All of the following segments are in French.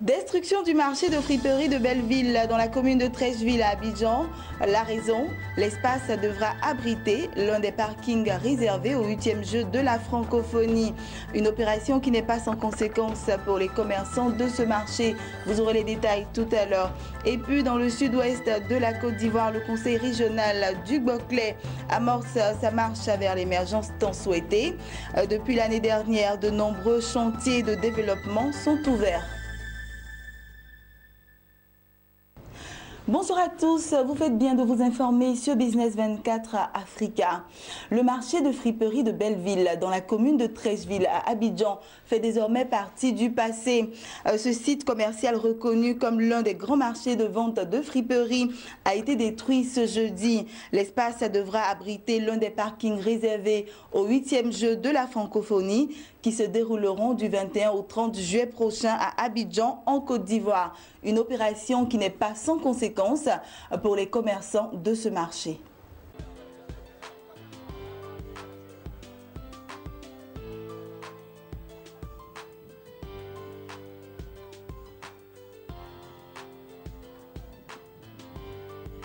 Destruction du marché de friperie de Belleville dans la commune de Treichville à Abidjan. La raison, l'espace devra abriter l'un des parkings réservés au 8e jeu de la francophonie. Une opération qui n'est pas sans conséquences pour les commerçants de ce marché. Vous aurez les détails tout à l'heure. Et puis dans le sud-ouest de la Côte d'Ivoire, le conseil régional du Boclé amorce sa marche vers l'émergence tant souhaitée. Depuis l'année dernière, de nombreux chantiers de développement sont ouverts. Bonsoir à tous, vous faites bien de vous informer sur Business 24 Africa. Le marché de friperie de Belleville dans la commune de Treichville à Abidjan fait désormais partie du passé. Ce site commercial reconnu comme l'un des grands marchés de vente de friperie a été détruit ce jeudi. L'espace devra abriter l'un des parkings réservés au 8e jeu de la francophonie qui se dérouleront du 21 au 30 juillet prochain à Abidjan en Côte d'Ivoire. Une opération qui n'est pas sans conséquences pour les commerçants de ce marché.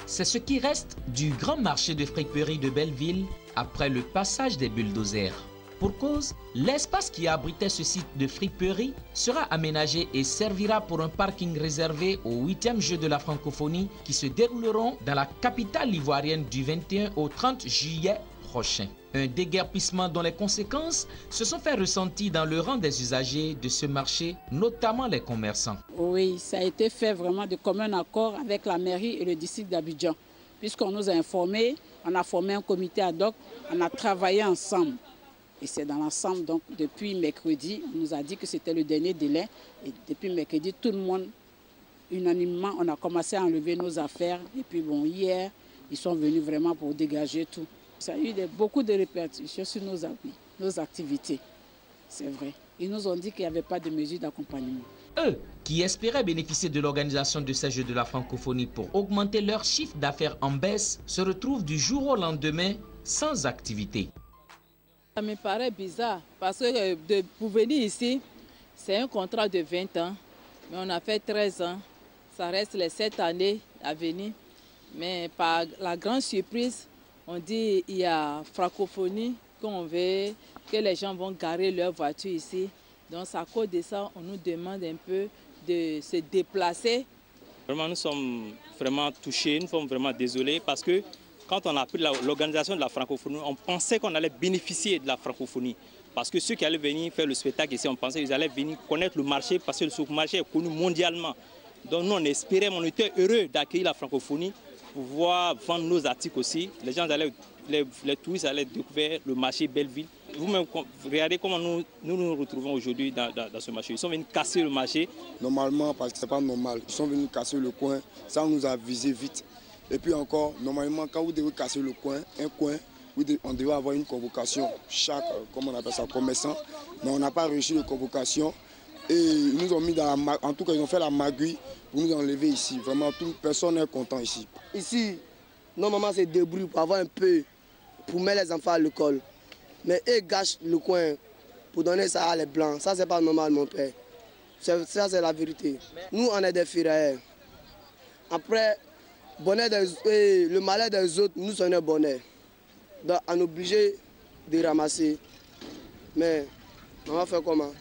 C'est ce qui reste du grand marché de friperie de Belleville après le passage des bulldozers. Pour cause, l'espace qui abritait ce site de friperie sera aménagé et servira pour un parking réservé aux 8e Jeux de la francophonie qui se dérouleront dans la capitale ivoirienne du 21 au 30 juillet prochain. Un déguerpissement dont les conséquences se sont fait ressentir dans le rang des usagers de ce marché, notamment les commerçants. Oui, ça a été fait vraiment de commun accord avec la mairie et le district d'Abidjan. Puisqu'on nous a informés, on a formé un comité ad hoc, on a travaillé ensemble. Et c'est dans l'ensemble, donc depuis mercredi, on nous a dit que c'était le dernier délai. Et depuis mercredi, tout le monde, unanimement, on a commencé à enlever nos affaires. Et puis bon, hier, ils sont venus vraiment pour dégager tout. Ça a eu beaucoup de répercussions sur nos activités, c'est vrai. Ils nous ont dit qu'il n'y avait pas de mesures d'accompagnement. Eux, qui espéraient bénéficier de l'organisation de ces Jeux de la francophonie pour augmenter leur chiffre d'affaires en baisse, se retrouvent du jour au lendemain sans activité. Ça me paraît bizarre parce que pour venir ici, c'est un contrat de 20 ans, mais on a fait 13 ans. Ça reste les 7 années à venir. Mais par la grande surprise, on dit qu'il y a francophonie, qu'on veut que les gens vont garer leur voiture ici. Donc à cause de ça, on nous demande un peu de se déplacer. Vraiment, nous sommes vraiment touchés, nous sommes vraiment désolés parce que quand on a pris l'organisation de la francophonie, on pensait qu'on allait bénéficier de la francophonie. Parce que ceux qui allaient venir faire le spectacle ici, on pensait qu'ils allaient venir connaître le marché parce que le marché est connu mondialement. Donc nous, on espérait, on était heureux d'accueillir la francophonie pour pouvoir vendre nos articles aussi. Les gens les touristes allaient découvrir le marché Belleville. Vous-même, regardez comment nous retrouvons aujourd'hui dans ce marché. Ils sont venus casser le marché. Normalement, parce que ce n'est pas normal, ils sont venus casser le coin, ça nous a visé vite. Et puis encore, normalement, quand vous devez casser le coin, on devait avoir une convocation, chaque, comment on appelle ça, commerçant. Mais on n'a pas reçu de convocation. Et ils nous ont mis dans en tout cas, ils ont fait la magouille pour nous enlever ici. Vraiment, toute personne est content ici. Ici, normalement, c'est débrouille pour avoir un peu, pour mettre les enfants à l'école. Mais eux gâchent le coin pour donner ça à les blancs. Ça, c'est pas normal, mon père. Ça, c'est la vérité. Nous, on est des ferrailleurs. Après, le malheur des autres, nous sommes des bonnets. Donc, on est obligé de ramasser. Mais on va faire comment?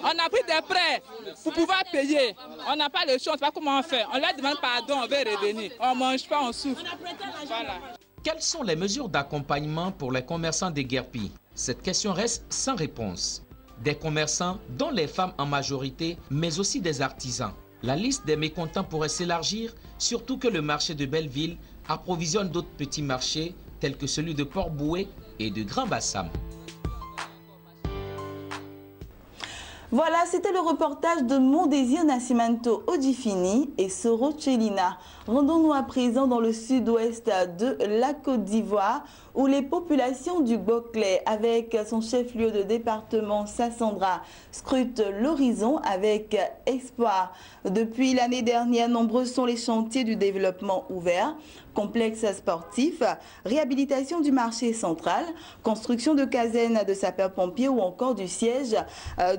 On a pris des prêts pour pouvoir payer. On n'a pas le choix, on ne sait pas comment on fait. On leur demande pardon, on veut revenir. On ne mange pas, on souffre. Voilà. Quelles sont les mesures d'accompagnement pour les commerçants déguerpis? Cette question reste sans réponse. Des commerçants, dont les femmes en majorité, mais aussi des artisans. La liste des mécontents pourrait s'élargir, surtout que le marché de Belleville approvisionne d'autres petits marchés, tels que celui de Port-Boué et de Grand-Bassam. Voilà, c'était le reportage de Mon Désir Nascimento Odifini et Soro Chelina. Rendons-nous à présent dans le sud-ouest de la Côte d'Ivoire où les populations du Boclé, avec son chef-lieu de département Sassandra, scrutent l'horizon avec espoir. Depuis l'année dernière, nombreux sont les chantiers du développement ouvert, complexe sportif, réhabilitation du marché central, construction de casernes de sapeurs-pompiers ou encore du siège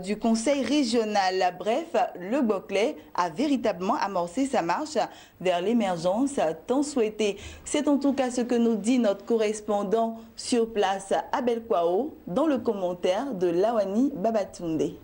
du conseil régional. Bref, le Boclé a véritablement amorcé sa marche vers l'émergence tant souhaitée. C'est en tout cas ce que nous dit notre correspondant sur place, Abel Kwao, dans le commentaire de Lawani Babatunde.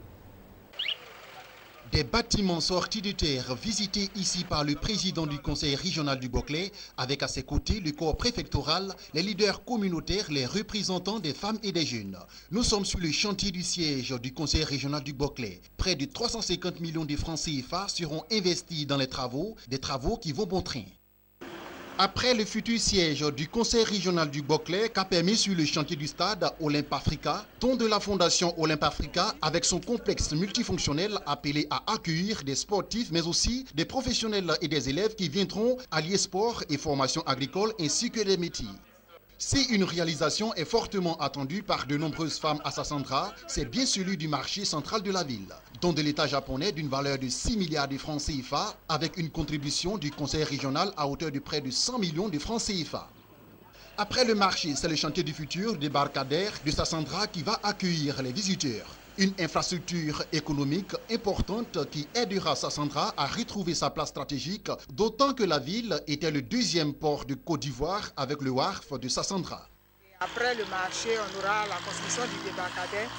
Des bâtiments sortis de terre visités ici par le président du conseil régional du Boclé, avec à ses côtés le corps préfectoral, les leaders communautaires, les représentants des femmes et des jeunes. Nous sommes sur le chantier du siège du conseil régional du Boclé. Près de 350 millions de francs CFA seront investis dans les travaux, des travaux qui vont bon train. Après le futur siège du conseil régional du Boclé qu'a permis sur le chantier du stade Olympe Africa, ton de la fondation Olympe Africa avec son complexe multifonctionnel appelé à accueillir des sportifs mais aussi des professionnels et des élèves qui viendront allier sport et formation agricole ainsi que des métiers. Si une réalisation est fortement attendue par de nombreuses femmes à Sassandra, c'est bien celui du marché central de la ville, dont de l'État japonais d'une valeur de 6 milliards de francs CFA, avec une contribution du conseil régional à hauteur de près de 100 millions de francs CFA. Après le marché, c'est le chantier du futur débarcadère de Sassandra qui va accueillir les visiteurs. Une infrastructure économique importante qui aidera Sassandra à retrouver sa place stratégique, d'autant que la ville était le deuxième port de Côte d'Ivoire avec le wharf de Sassandra. Après le marché, on aura la construction du débarcadère,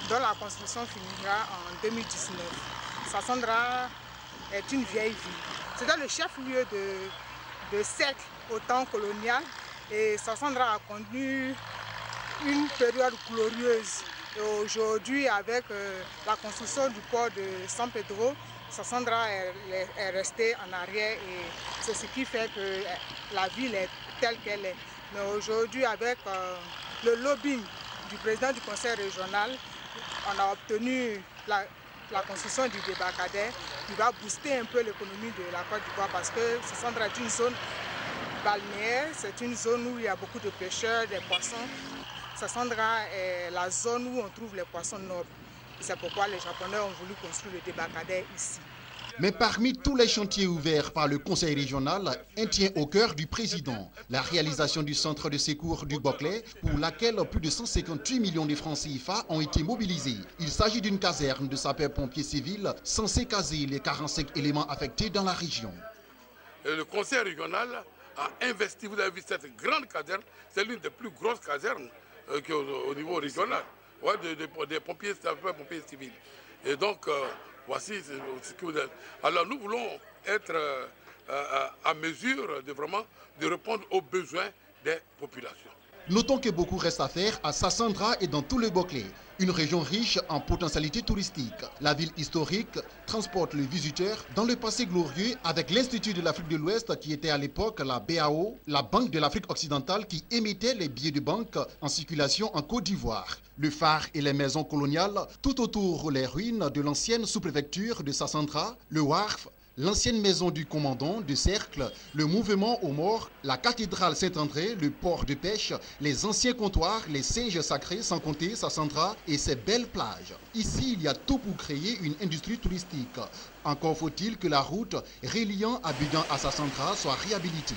dont la construction finira en 2019. Sassandra est une vieille ville. C'était le chef-lieu de siècles au temps colonial et Sassandra a connu une période glorieuse. Et aujourd'hui, avec la construction du port de San Pedro, Sassandra est restée en arrière et c'est ce qui fait que la ville est telle qu'elle est. Mais aujourd'hui, avec le lobbying du président du conseil régional, on a obtenu la construction du débarcadère qui va booster un peu l'économie de la Côte d'Ivoire parce que Sassandra est une zone balnéaire, c'est une zone où il y a beaucoup de pêcheurs, des poissons. Sassandra est la zone où on trouve les poissons nobles. C'est pourquoi les Japonais ont voulu construire le débarcadère ici. Mais parmi tous les chantiers ouverts par le conseil régional, un tient au cœur du président. La réalisation du centre de secours du Boclé, pour laquelle plus de 158 millions de francs CFA ont été mobilisés. Il s'agit d'une caserne de sapeurs-pompiers civils censée caser les 45 éléments affectés dans la région. Le conseil régional a investi, vous avez vu cette grande caserne, c'est l'une des plus grosses casernes au niveau régional, ouais, des pompiers, sapeurs-pompiers civils. Et donc, voici ce que vous avez. Alors nous voulons être à mesure de répondre aux besoins des populations. Notons que beaucoup reste à faire à Sassandra et dans tout le Boclé. Une région riche en potentialité touristique. La ville historique transporte les visiteurs dans le passé glorieux avec l'Institut de l'Afrique de l'Ouest qui était à l'époque la BAO, la Banque de l'Afrique occidentale qui émettait les billets de banque en circulation en Côte d'Ivoire. Le phare et les maisons coloniales, tout autour les ruines de l'ancienne sous-préfecture de Sassandra, le wharf, l'ancienne maison du commandant de Cercle, le mouvement aux morts, la cathédrale Saint-André, le port de pêche, les anciens comptoirs, les singes sacrés, sans compter Sassandra et ses belles plages. Ici, il y a tout pour créer une industrie touristique. Encore faut-il que la route reliant Abidjan à Sassandra soit réhabilitée.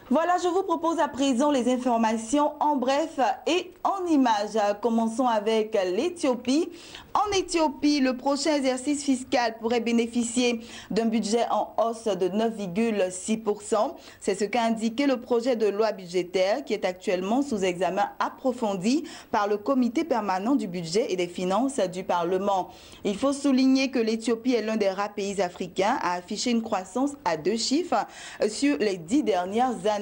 Voilà, je vous propose à présent les informations en bref et en images. Commençons avec l'Éthiopie. En Éthiopie, le prochain exercice fiscal pourrait bénéficier d'un budget en hausse de 9,6%. C'est ce qu'a indiqué le projet de loi budgétaire qui est actuellement sous examen approfondi par le comité permanent du budget et des finances du Parlement. Il faut souligner que l'Éthiopie est l'un des rares pays africains à afficher une croissance à 2 chiffres sur les 10 dernières années.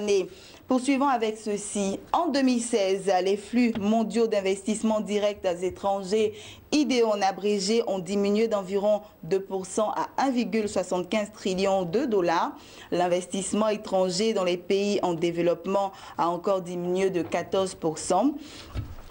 Poursuivons avec ceci. En 2016, les flux mondiaux d'investissements directs étrangers, IDE en abrégé, ont diminué d'environ 2% à 1,75 trillion de dollars. L'investissement étranger dans les pays en développement a encore diminué de 14%.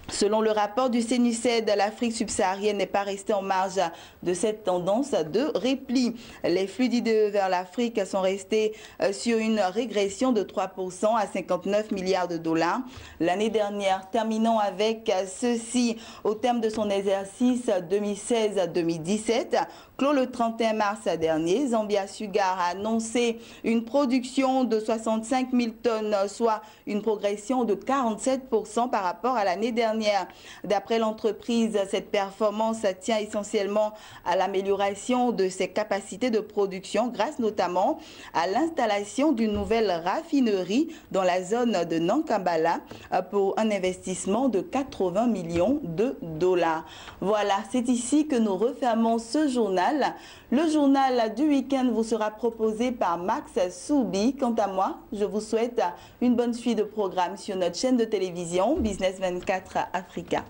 Selon le rapport du CNUCED, l'Afrique subsaharienne n'est pas restée en marge de cette tendance de repli. Les flux d'idées vers l'Afrique sont restés sur une régression de 3% à 59 milliards de dollars l'année dernière. Terminons avec ceci. Au terme de son exercice 2016-2017, clos le 31 mars dernier, Zambia Sugar a annoncé une production de 65 000 tonnes, soit une progression de 47% par rapport à l'année dernière. D'après l'entreprise, cette performance tient essentiellement à l'amélioration de ses capacités de production grâce notamment à l'installation d'une nouvelle raffinerie dans la zone de Nankambala pour un investissement de 80 millions de dollars. Voilà, c'est ici que nous refermons ce journal. Le journal du week-end vous sera proposé par Max Soubi. Quant à moi, je vous souhaite une bonne suite de programmes sur notre chaîne de télévision Business 24 Africa.